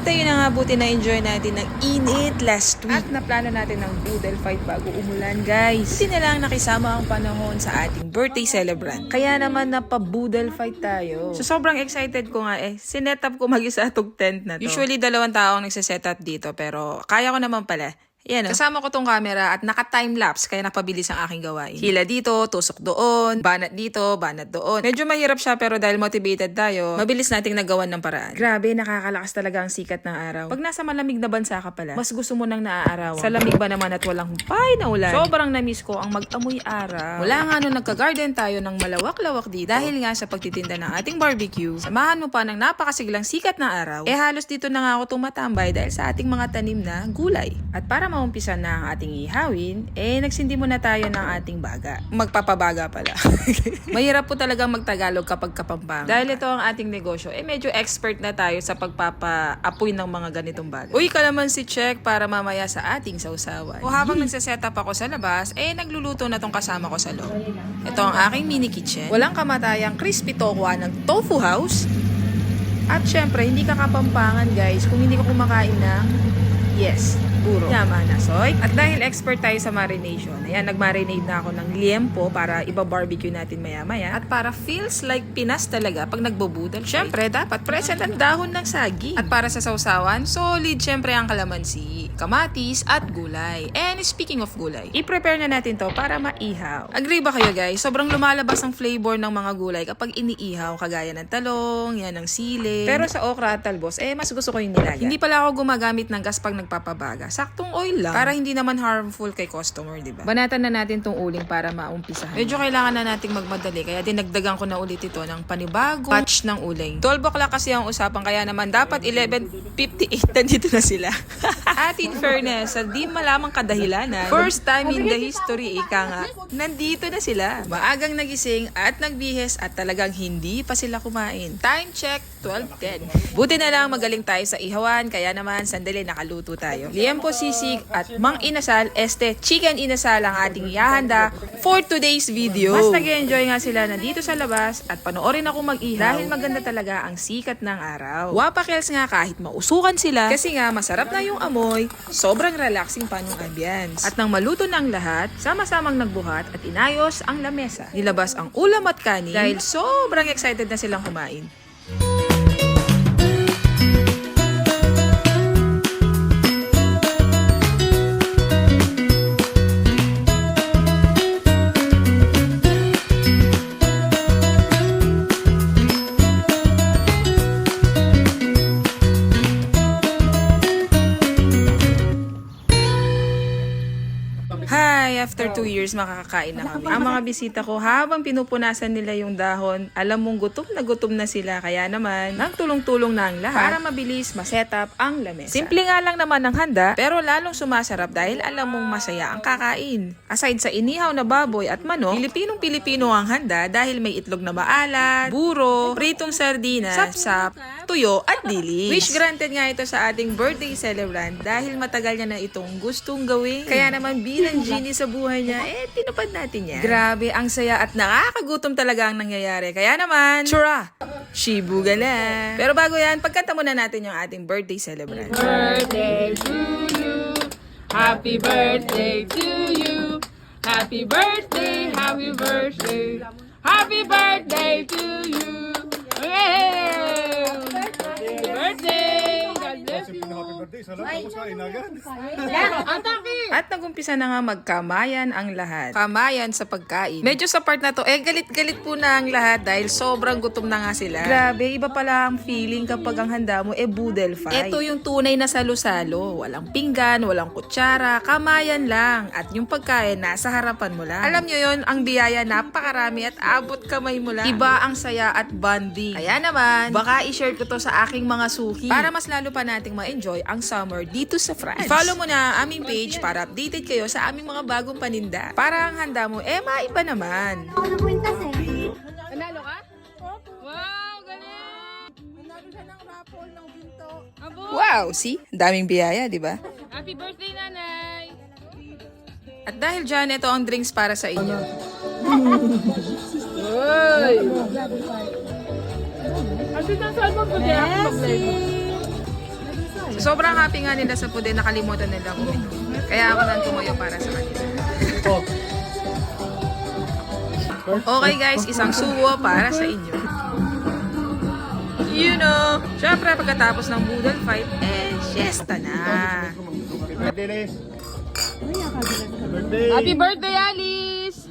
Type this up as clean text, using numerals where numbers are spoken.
At ayun na nga, buti na enjoy natin ng init last week. At naplano natin ng boodle fight bago umulan, guys. Buti na lang nakisama ang panahon sa ating birthday celebrant. Kaya naman napa-boodle fight tayo. So sobrang excited ko nga sinet up ko mag-isa itong tent na to. Usually 2 tao ang nagsiset up dito, pero kaya ko naman pala. Yan, kasama ko tong camera at naka-time-lapse kaya napabilis ang aking gawain. Hila dito, tusok doon, banat dito, banat doon. Medyo mahirap siya pero dahil motivated tayo, mabilis nating nagawan ng paraan. Grabe, nakakalakas talaga ang sikat ng araw. Pag nasa malamig na bansa ka pala, mas gusto mo nang naaarawan. Sa lamig ba naman at walang humpay na ulan? Sobrang na-miss ko ang mag-amoy araw. Wala nga nung nagka-garden tayo ng malawak-lawak dito. Dahil nga sa pagtitinda ng ating barbecue, samahan mo pa ng napakasiglang sikat na araw. Halos dito na nga ako tumatambay dahil sa ating mga tanim na gulay. At para maumpisa na ang ating ihawin, nagsindi muna tayo ng ating baga. Magpapabaga pala. Mahirap po talagang magtagalog kapag Kapampangan. Dahil ito ang ating negosyo, medyo expert na tayo sa pagpapaapoy ng mga ganitong baga. Uy, kalamansi check para mamaya sa ating sausawan. O habang nagsasetup ako sa labas, nagluluto na tong kasama ko sa loob. Ito ang aking mini kitchen. Walang kamatayang crispy tokwa ng Tofu House. At syempre, hindi ka Kapampangan, guys, kung hindi ka kumakain ng puro. Tama na, soy. At dahil expert tayo sa marination, nagmarinate na ako ng liempo para iba-barbecue natin maya-maya. At para feels like Pinas talaga pag nagbubudal. Syempre, dapat present ang dahon ng saging. At para sa sausawan, solid syempre ang kalamansi, kamatis, at gulay. And speaking of gulay, i-prepare na natin to para maihaw. Agree ba kayo, guys? Sobrang lumalabas ang flavor ng mga gulay kapag iniihaw, kagaya ng talong, yan ng sili. Pero sa okra at talbos, mas gusto ko yung nilaga. Hindi pala ako gumagamit ng gas pag nagpapabaga. Saktong oil lang. Para hindi naman harmful kay customer, di ba? Banatan na natin tong uling para maumpisahan. Medyo kailangan na nating magmadali, kaya dinagdagan ko na ulit ito ng panibagong batch ng uling. 12 o'clock kasi ang usapan, kaya naman dapat 11:58 nandito na sila. At in fairness, sa di malamang kadahilanan, first time in the history, nga, nandito na sila. Maagang nagising at nagbihes at talagang hindi pa sila kumain. Time check, 12:10. Buti na lang magaling tayo sa ihawan, kaya naman sandali nakaluto tayo. Liempo sisig at mang inasal, chicken inasal ang ating ihahanda for today's video. Mas nag-enjoy nga sila na dito sa labas at panoorin ako mag-ihaw dahil maganda talaga ang sikat ng araw. Wapakels nga kahit mausukan sila kasi nga masarap na yung amoy, sobrang relaxing pa yung ambience. At nang maluto na ang lahat, sama-samang nagbuhat at inayos ang lamesa. Nilabas ang ulam at kanin dahil sobrang excited na silang kumain. Hi! After 2 years, makakakain na kami. Ang mga bisita ko, habang pinupunasan nila yung dahon, alam mong gutom na sila. Kaya naman, nagtulong-tulong na ang lahat para mabilis ma-setup ang lamesa. Simple nga lang naman ang handa, pero lalong sumasarap dahil alam mong masaya ang kakain. Aside sa inihaw na baboy at manok, Pilipinong-Pilipino ang handa dahil may itlog na maalat, buro, pritong sardinas, sapsap, tuyo at dilis. Wish granted nga ito sa ating birthday celebrant dahil matagal niya na itong gustong gawin. Kaya naman bilang genie sa buhay niya, tinupad natin yan. Grabe, ang saya at nakakagutom talaga ang nangyayari. Kaya naman, chura! Shibugala! Pero bago yan, pagkanta muna natin yung ating birthday celebrant. Birthday to you. Happy birthday to you. Happy birthday, happy birthday. Happy birthday to you. Yay! Happy birthday. God bless you. At nagumpisa na nga magkamayan ang lahat. Kamayan sa pagkain. Medyo sa part na to, galit-galit po na ang lahat dahil sobrang gutom na nga sila. Grabe, iba pala ang feeling kapag ang handa mo boodle fight. Ito yung tunay na salo-salo. Walang pinggan, walang kutsara, kamayan lang. At yung pagkain, nasa harapan mo lang. Alam nyo yun, ang biyaya napakarami at abot kamay mo lang. Iba ang saya at bonding. Kaya naman, baka i-share ko to sa aking mga suki para mas lalo pa nating ma-enjoy ang summer dito sa France. I-follow mo na aming page para updated kayo sa aming mga bagong paninda. Para ang handa mo, maiba naman. Nanalo ka? Wow, galing! Nanalo siya ng raffle ng ginto. Wow, see? Daming biyaya, di ba? Happy birthday, nanay! At dahil dyan, ito ang drinks para sa inyo. Uy! Ate, nang salmon ko dyan ako mag-live. So, sobrang happy nga nila sa pude, nakalimutan nila uminom. Kaya ako nang tumayo para sa kanila. Okay guys, isang suwo para sa inyo. You know, syempre pagkatapos ng boodle fight, siesta na. Happy birthday, Alice!